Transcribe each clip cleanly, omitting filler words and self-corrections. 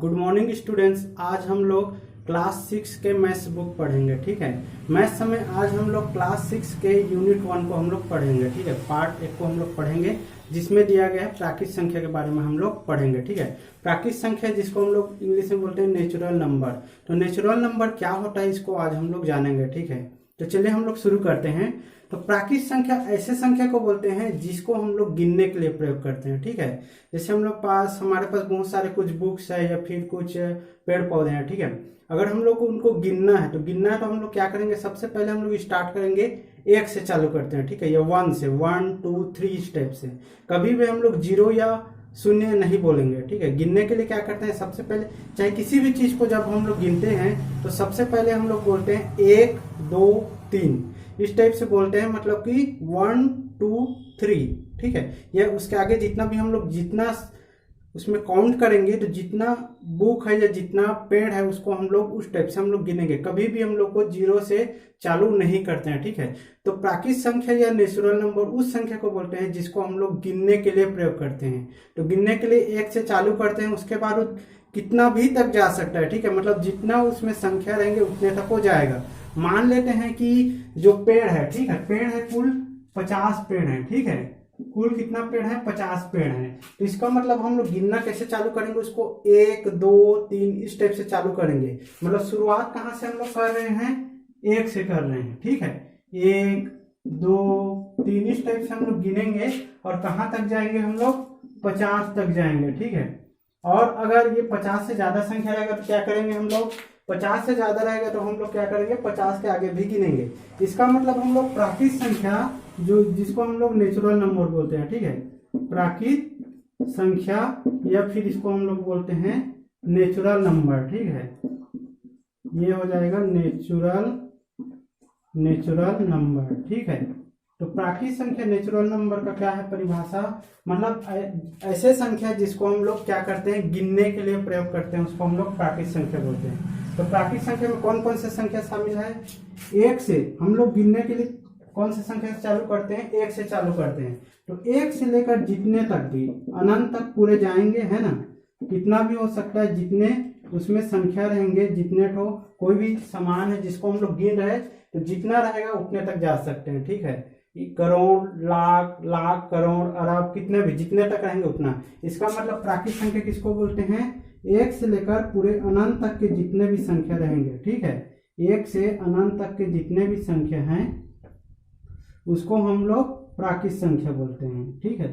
Good morning students. आज हम लोग क्लास 6 के मैथ्स बुक पढ़ेंगे। ठीक है, मैथ्स में आज हम लोग क्लास 6 के यूनिट 1 को हम लोग पढ़ेंगे। ठीक है, पार्ट 1 को हम लोग पढ़ेंगे जिसमें दिया गया है प्राकृत संख्या के बारे में हम लोग पढ़ेंगे। ठीक है, प्राकृत संख्या जिसको हम लोग इंग्लिश में बोलते हैं नेचुरल नंबर। तो नेचुरल नंबर क्या होता है इसको आज हम लोग जानेंगे। ठीक है, तो चलिए हम लोग शुरू करते हैं। तो प्राकृत संख्या ऐसे संख्या को बोलते हैं जिसको हम लोग गिनने के लिए प्रयोग करते हैं। ठीक है, जैसे हम लोग हमारे पास बहुत सारे कुछ बुक्स है या फिर कुछ पेड़ पौधे हैं। ठीक है, अगर हम लोग को उनको गिनना है तो हम लोग क्या करेंगे, सबसे पहले हम लोग स्टार्ट करेंगे 1 से चालू करते हैं। ठीक है, या 1 से 1 2 3 स्टेप से। कभी भी हम लोग 0 या शून्य नहीं बोलेंगे। ठीक है, गिनने के लिए क्या करते हैं, सबसे पहले चाहे किसी भी चीज को जब हम लोग गिनते हैं तो सबसे पहले हम लोग बोलते हैं 1 2 3 इस टाइप से बोलते हैं, मतलब कि 1 2 3। ठीक है, या उसके आगे जितना भी हम लोग जितना उसमें काउंट करेंगे तो जितना बुक है या जितना पेड़ है उसको हम लोग उस टाइप से हम लोग गिनेंगे। कभी भी हम लोग को 0 से चालू नहीं करते हैं। ठीक है, तो प्राकृत संख्या या नेचुरल नंबर उस संख्या को बोलते हैं जिसको हम लोग गिनने के लिए प्रयोग करते हैं। तो गिनने के लिए 1 से चालू करते हैं, उसके बाद कितना भी तक जा सकता है। ठीक है, मतलब जितना उसमें संख्या रहेंगे उतने तक हो जाएगा। मान लेते हैं कि जो पेड़ है, ठीक है, पेड़ है कुल 50 पेड़ है। ठीक है, कुल कितना पेड़ है, 50 पेड़ है। तो इसका मतलब हम लोग गिनना कैसे चालू करेंगे, उसको 1 2 3 इस टाइप से चालू करेंगे। मतलब शुरुआत कहां से हम लोग कर रहे हैं, 1 से कर रहे हैं। ठीक है, 1 2 3 इस टाइप से हम लोग गिनेंगे और कहां तक जाएंगे, हम लोग 50 तक जाएंगे। ठीक है, और अगर ये 50 से ज्यादा संख्या रहेगा तो क्या करेंगे, हम लोग 50 से ज्यादा रहेगा तो हम लोग क्या करेंगे, 50 के आगे भी गिनेंगे। इसका मतलब हम लोग प्राकृत संख्या जो जिसको हम लोग नेचुरल नंबर बोलते हैं। ठीक है, प्राकृत संख्या या फिर इसको हम लोग बोलते हैं नेचुरल नंबर। ठीक है, ये हो जाएगा नेचुरल नंबर। ठीक है, तो प्राकृत संख्या नेचुरल नंबर का क्या है परिभाषा, मतलब ऐसे संख्या जिसको हम लोग क्या करते हैं, गिनने के लिए प्रयोग करते हैं, उसको हम लोग प्राकृत संख्या बोलते हैं। तो प्राकृत संख्या में कौन कौन से संख्या शामिल है, 1 से हम लोग गिनने के लिए कौन से संख्या से चालू करते हैं, 1 से चालू करते हैं। तो 1 से लेकर जितने तक भी अनंत तक पूरे जाएंगे, है ना, कितना भी हो सकता है, जितने उसमें संख्या रहेंगे, जितने ठो कोई भी समान है जिसको हम लोग गिन रहे तो जितना रहेगा उतने तक जा सकते हैं। ठीक है, करोड़ लाख करोड़ अरब कितने भी जितने तक रहेंगे उतना। इसका मतलब प्राकृत संख्या किसको बोलते हैं, 1 से लेकर पूरे अनंत तक के जितने भी संख्या रहेंगे। ठीक है, 1 से अनंत तक के जितने भी संख्या हैं उसको हम लोग प्राकृत संख्या बोलते हैं। ठीक है,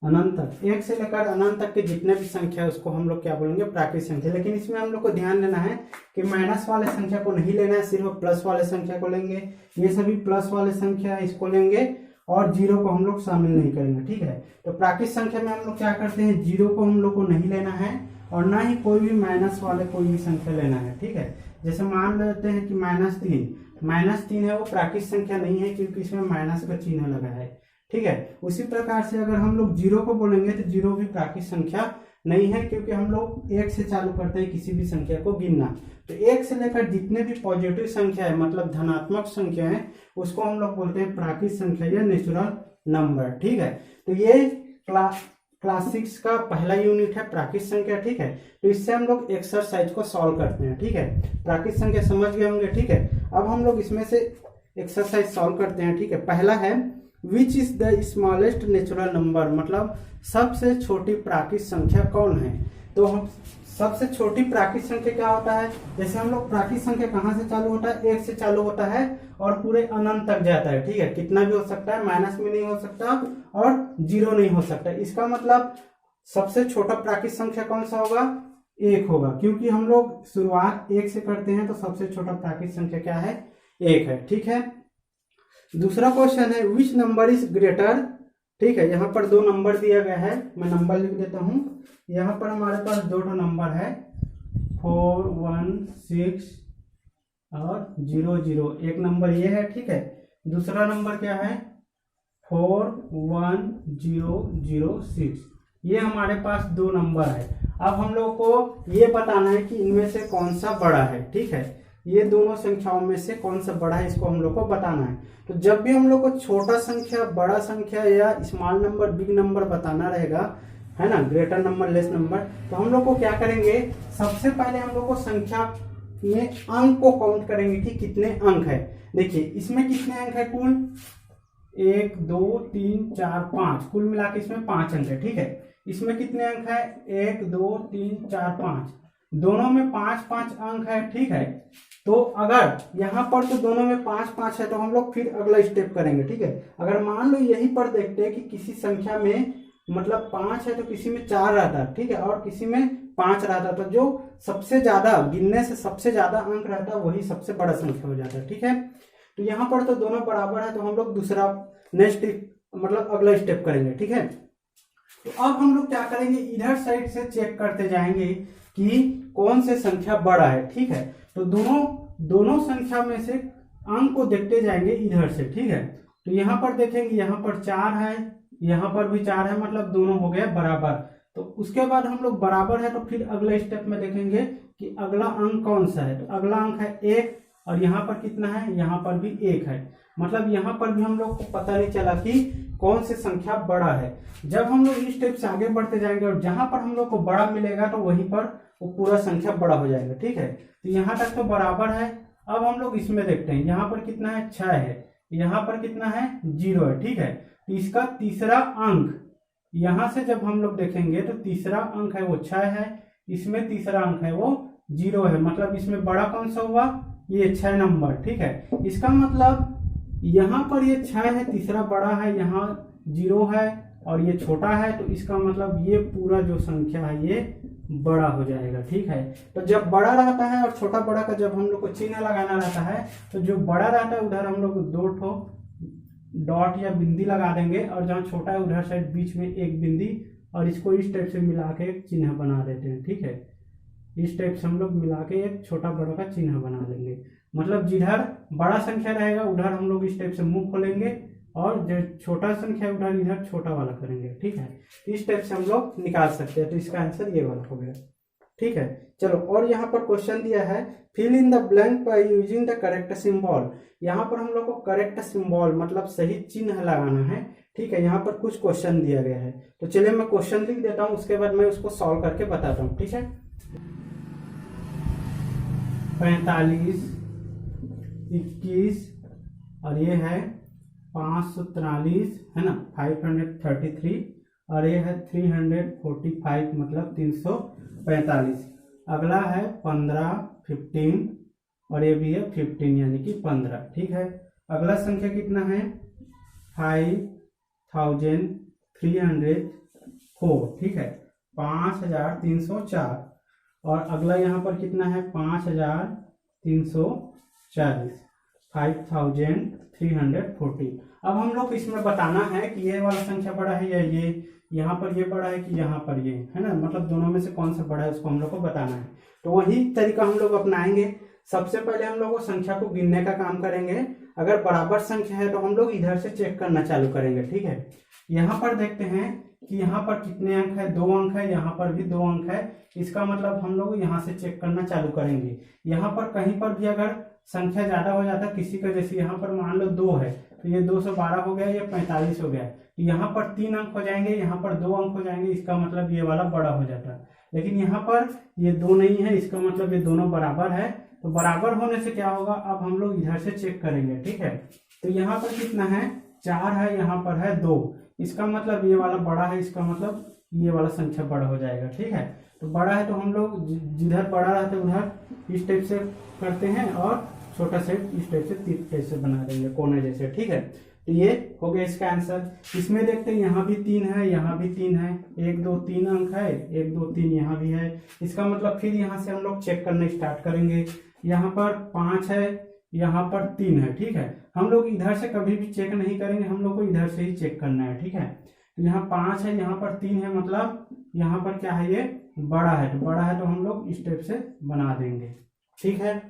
अनंत तक 1 से लेकर अनंत तक के जितने भी संख्या है उसको हम लोग क्या बोलेंगे, प्राकृत संख्या। लेकिन इसमें हम लोग को ध्यान देना है कि माइनस वाले संख्या को नहीं लेना है, सिर्फ प्लस वाले संख्या को लेंगे। ये सभी प्लस वाले संख्या है इसको लेंगे और 0 को हम लोग शामिल नहीं करेंगे। ठीक है, तो प्राकृत संख्या में हम लोग क्या करते हैं, 0 को हम लोग को नहीं लेना है और ना ही कोई भी माइनस वाले कोई भी संख्या लेना है। ठीक है, जैसे मान लेते हैं कि -3 है, वो प्राकृत संख्या नहीं है क्योंकि इसमें माइनस का चिन्ह लगा है। ठीक है, उसी प्रकार से अगर हम लोग 0 को बोलेंगे तो 0 भी प्राकृत संख्या नहीं है क्योंकि हम लोग 1 से चालू करते हैं किसी भी संख्या को गिनना। तो 1 से लेकर जितने भी पॉजिटिव संख्या है, मतलब धनात्मक संख्या है, उसको हम लोग बोलते हैं प्राकृत संख्या या नेचुरल नंबर। ठीक है, तो ये क्लास 6 का पहला यूनिट है प्राकृत संख्या। ठीक है, तो इससे हम लोग एक्सरसाइज को सॉल्व करते हैं। ठीक है, प्राकृत संख्या समझ गए होंगे। ठीक है, अब हम लोग इसमें से एक्सरसाइज सॉल्व करते हैं। ठीक है, पहला है which is the smallest natural number, मतलब सबसे छोटी प्राकृत संख्या कौन है। तो हम सबसे छोटी प्राकृत संख्या क्या होता है, जैसे हम लोग प्राकृत संख्या कहाँ से चालू होता है, 1 से चालू होता है और पूरे अनंत तक जाता है। ठीक है, कितना भी हो सकता है, माइनस में नहीं हो सकता और 0 नहीं हो सकता। इसका मतलब सबसे छोटा प्राकृत संख्या कौन सा होगा, 1 होगा, क्योंकि हम लोग शुरुआत 1 से करते हैं तो सबसे छोटा प्राकृत संख्या क्या है, 1 है। ठीक है, दूसरा क्वेश्चन है विच नंबर इज ग्रेटर। ठीक है, यहाँ पर 2 नंबर दिया गया है, मैं नंबर लिख देता हूँ। यहाँ पर हमारे पास 2 नंबर है, 4 1 6 और 0 0। एक नंबर ये है। ठीक है, दूसरा नंबर क्या है, 4 1 0 0 6। ये हमारे पास 2 नंबर है। अब हम लोग को ये बताना है कि इनमें से कौन सा बड़ा है। ठीक है, ये दोनों संख्याओं में से कौन सा बड़ा है इसको हम लोग को बताना है। तो जब भी हम लोग को छोटा संख्या, बड़ा संख्या या स्मॉल नंबर, बिग नंबर बताना रहेगा है ना, ग्रेटर नंबर लेस नंबर। तो हम लोग को क्या करेंगे, सबसे पहले हम लोग को संख्या में अंक को काउंट करेंगे कि कितने अंक है। देखिए इसमें कितने अंक है कुल, 1 2 3 4 5, कुल मिला के इसमें 5 अंक है। ठीक है, इसमें कितने अंक है, 1 2 3 4 5, दोनों में 5 5 अंक है। ठीक है, तो अगर यहाँ पर तो दोनों में 5 5 है तो हम लोग फिर अगला स्टेप करेंगे। ठीक है, अगर मान लो यहीं पर देखते हैं कि किसी संख्या में मतलब 5 है तो किसी में 4 रहता है। ठीक है, और किसी में 5 रहता है, तो जो सबसे ज्यादा गिनने से सबसे ज्यादा अंक रहता है वही सबसे बड़ा संख्या हो जाता है। ठीक है, तो यहाँ पर तो दोनों बराबर है, तो हम लोग दूसरा नेक्स्ट मतलब अगला स्टेप करेंगे। ठीक है, तो अब हम लोग क्या करेंगे, इधर साइड से चेक करते जाएंगे कि कौन से संख्या बड़ा है। ठीक है, तो दोनों संख्या में से अंक को देखते जाएंगे इधर से। ठीक है, तो यहाँ पर देखेंगे, यहाँ पर 4 है, यहाँ पर भी 4 है, मतलब दोनों हो गए बराबर। तो उसके बाद हम लोग बराबर है तो फिर अगला स्टेप में देखेंगे कि अगला अंक कौन सा है। तो अगला अंक है 1, और यहाँ पर कितना है, यहाँ पर भी 1 है। मतलब यहाँ पर भी हम लोग को पता नहीं चला कि कौन सी संख्या बड़ा है। जब हम लोग इस स्टेप से आगे बढ़ते जाएंगे और जहां पर हम लोग को बड़ा मिलेगा तो वहीं पर वो पूरा संख्या बड़ा हो जाएगा। ठीक है, तो यहाँ तक तो बराबर है। अब हम लोग इसमें देखते हैं, यहाँ पर कितना है, 6 है, यहाँ पर कितना है, 0 है। ठीक है, तो इसका तीसरा अंक यहां से जब हम लोग देखेंगे तो तीसरा अंक है वो 6 है, इसमें तीसरा अंक है वो 0 है। मतलब इसमें बड़ा कौन सा हुआ, ये 6 नंबर। ठीक है, इसका मतलब यहाँ पर ये 6 है, तीसरा बड़ा है, यहाँ 0 है और ये छोटा है, तो इसका मतलब ये पूरा जो संख्या है ये बड़ा हो जाएगा। ठीक है, तो जब बड़ा रहता है और छोटा बड़ा का जब हम लोग को चिन्ह लगाना रहता है तो जो बड़ा रहता है उधर हम लोग 2 ठो डॉट या बिंदी लगा देंगे, और जहाँ छोटा है उधर साइड बीच में एक बिंदी, और इसको इस टाइप से मिला के एक चिन्ह बना देते हैं। ठीक है, इस टाइप से हम लोग मिला के एक छोटा बड़ा का चिन्ह बना देंगे। मतलब जिधर बड़ा संख्या रहेगा उधर हम लोग इस टाइप से मुंह खोलेंगे, और जो छोटा संख्या उधर इधर छोटा वाला करेंगे। ठीक है, इस टाइप से हम लोग निकाल सकते हैं। तो इसका आंसर ये वाला हो गया। ठीक है, चलो, और यहाँ पर क्वेश्चन दिया है, fill in the blank by using the correct symbol. यहाँ पर हम लोग को करेक्ट सिंबल मतलब सही चिन्ह लगाना है। ठीक है, यहाँ पर कुछ क्वेश्चन दिया गया है, तो चलिए मैं क्वेश्चन लिख देता हूँ, उसके बाद मैं उसको सॉल्व करके बताता हूँ। ठीक है, 45, 21 और ये है 543 है ना, 533, और ये है 345 मतलब 345। अगला है 15, 15 और ये भी है 15 यानी कि 15। ठीक है, अगला संख्या कितना है, 5304। ठीक है, 5304, और अगला यहाँ पर कितना है, 5340, 5340। अब हम लोग इसमें बताना है कि ये वाला संख्या बड़ा है या ये, यहाँ पर ये बड़ा है कि यहाँ पर ये, है ना, मतलब दोनों में से कौन सा बड़ा है उसको हम लोग को बताना है। तो वही तरीका हम लोग अपनाएंगे। सबसे पहले हम लोग संख्या को गिनने का काम करेंगे। अगर बराबर संख्या है तो हम लोग इधर से चेक करना चालू करेंगे। ठीक है, यहाँ पर देखते हैं कि यहाँ पर कितने अंक है, 2 अंक है, यहाँ पर भी 2 अंक है। इसका मतलब हम लोग यहाँ से चेक करना चालू करेंगे। यहाँ पर कहीं पर भी अगर संख्या ज्यादा हो जाता है किसी का, जैसे यहाँ पर मान लो 2 है तो ये 212 हो गया, ये 45 हो गया, तो यहाँ पर 3 अंक हो जाएंगे, यहाँ पर 2 अंक हो जाएंगे, इसका मतलब ये वाला बड़ा हो जाता है। लेकिन यहाँ पर ये 2 नहीं है, इसका मतलब ये दोनों बराबर है। तो बराबर होने से क्या होगा, अब हम लोग इधर से चेक करेंगे। ठीक है, तो यहाँ पर कितना है, 4 है, यहाँ पर है 2, इसका मतलब ये वाला बड़ा है, इसका मतलब ये वाला संख्या बड़ा हो जाएगा। ठीक है, तो बड़ा है तो हम लोग जिधर बड़ा रहता है उधर इस टाइप से करते हैं, और छोटा सेट इस टाइप से 3 टाइप से बना देंगे कोने जैसे। ठीक है, तो ये हो गया इसका आंसर। इसमें देखते हैं, यहाँ भी 3 है, यहाँ भी 3 है, 1 2 3 अंक है, 1 2 3 यहाँ भी है। इसका मतलब फिर यहाँ से हम लोग चेक करना स्टार्ट करेंगे। यहाँ पर 5 है, यहाँ पर 3 है। ठीक है, हम लोग इधर से कभी भी चेक नहीं करेंगे, हम लोग को इधर से ही चेक करना है। ठीक है, तो यहाँ 5 है, यहाँ पर 3 है, मतलब यहाँ पर क्या है, ये बड़ा है। तो बड़ा है तो हम लोग इस टाइप से बना देंगे। ठीक है,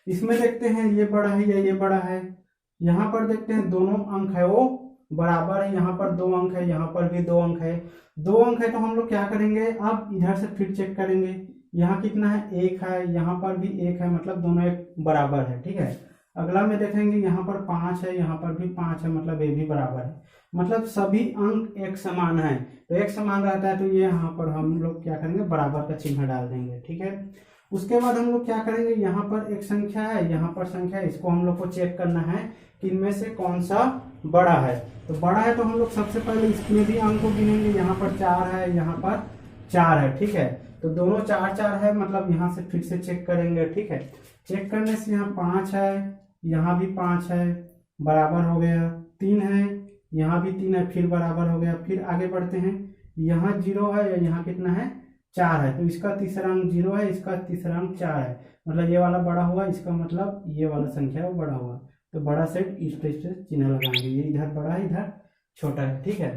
इसमें देखते हैं ये बड़ा है या ये बड़ा है। यहाँ पर देखते हैं दोनों अंक है वो बराबर है, यहाँ पर 2 अंक है, यहाँ पर भी 2 अंक है। 2 अंक है तो हम लोग क्या करेंगे, अब इधर से फिर चेक करेंगे। यहाँ कितना है, 1 है, यहाँ पर भी 1 है, मतलब दोनों एक बराबर है। ठीक है, अगला में देखेंगे यहाँ पर 5 है, यहाँ पर भी 5 है, मतलब ये भी बराबर है। मतलब सभी अंक एक समान है, तो एक समान रहता है तो ये यहाँ पर हम लोग क्या करेंगे, बराबर का चिन्ह डाल देंगे। ठीक है, उसके बाद हम लोग क्या करेंगे, यहाँ पर एक संख्या है, यहाँ पर संख्या है, इसको हम लोग को चेक करना है कि इनमें से कौन सा बड़ा है। तो बड़ा है तो हम लोग सबसे पहले इसमें भी अंक को गिनेंगे, यहाँ पर 4 है, यहाँ पर 4 है। ठीक है, तो दोनों 4 4 है, मतलब यहाँ से फिर से चेक करेंगे। ठीक है, चेक करने से यहाँ 5 है, यहाँ भी 5 है, बराबर हो गया। 3 है, यहाँ भी 3 है, फिर बराबर हो गया। फिर आगे बढ़ते हैं, यहाँ 0 है, यहाँ कितना है, 4 है, तो इसका तीसरा अंक 0 है, इसका तीसरा अंक 4 है, मतलब ये वाला बड़ा हुआ, इसका मतलब ये वाला संख्या है वो बड़ा हुआ। तो बड़ा सेट इस पे चिन्ह लगाएंगे, ये इधर बड़ा है, इधर छोटा है। ठीक है,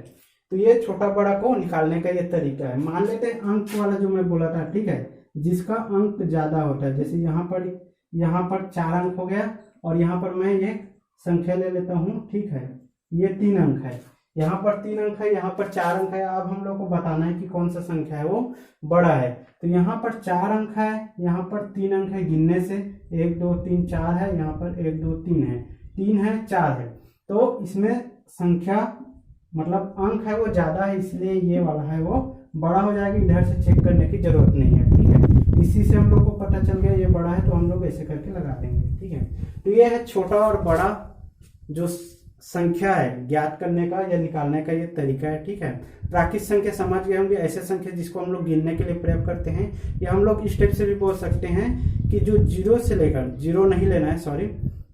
तो ये छोटा बड़ा को निकालने का ये तरीका है। मान लेते हैं अंक वाला जो मैं बोला था, ठीक है, जिसका अंक ज्यादा होता है, जैसे यहाँ पर 4 अंक हो गया, और यहाँ पर मैं ये संख्या ले लेता हूँ। ठीक है, ये 3 अंक है, यहाँ पर 3 अंक है, यहाँ पर 4 अंक है। अब हम लोग को बताना है कि कौन सा संख्या है वो बड़ा है। तो यहाँ पर 4 अंक है, यहाँ पर 3 अंक है, गिनने से 1 2 3 4 है, यहाँ पर 1 2 3 है, 3 है 4 है, तो इसमें संख्या मतलब अंक है वो ज्यादा है, इसलिए ये वाला है वो बड़ा हो जाएगा। इधर से चेक करने की जरूरत नहीं है। ठीक है, इसी से हम लोग को पता चल गया ये बड़ा है, तो हम लोग ऐसे करके लगा देंगे। ठीक है, तो ये है छोटा और बड़ा जो संख्या है ज्ञात करने का या निकालने का ये तरीका है। ठीक है, प्राकृत संख्या समझ गए होंगे, ऐसे संख्या जिसको हम लोग गिनने के लिए प्रयोग करते हैं, या हम लोग इस टाइप से भी बोल सकते हैं कि जो 0 से लेकर, 0 नहीं लेना है, सॉरी,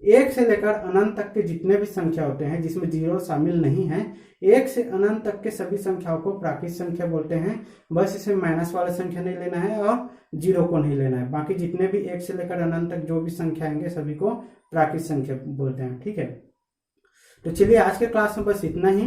1 से लेकर अनंत तक के जितने भी संख्या होते हैं जिसमें 0 शामिल नहीं है, 1 से अनंत तक के सभी संख्याओं को प्राकृत संख्या बोलते हैं। बस इसे माइनस वाला संख्या नहीं लेना है और 0 को नहीं लेना है, बाकी जितने भी 1 से लेकर अनंत तक जो भी संख्या आएंगे सभी को प्राकृत संख्या बोलते हैं। ठीक है, तो चलिए आज के क्लास में बस इतना ही।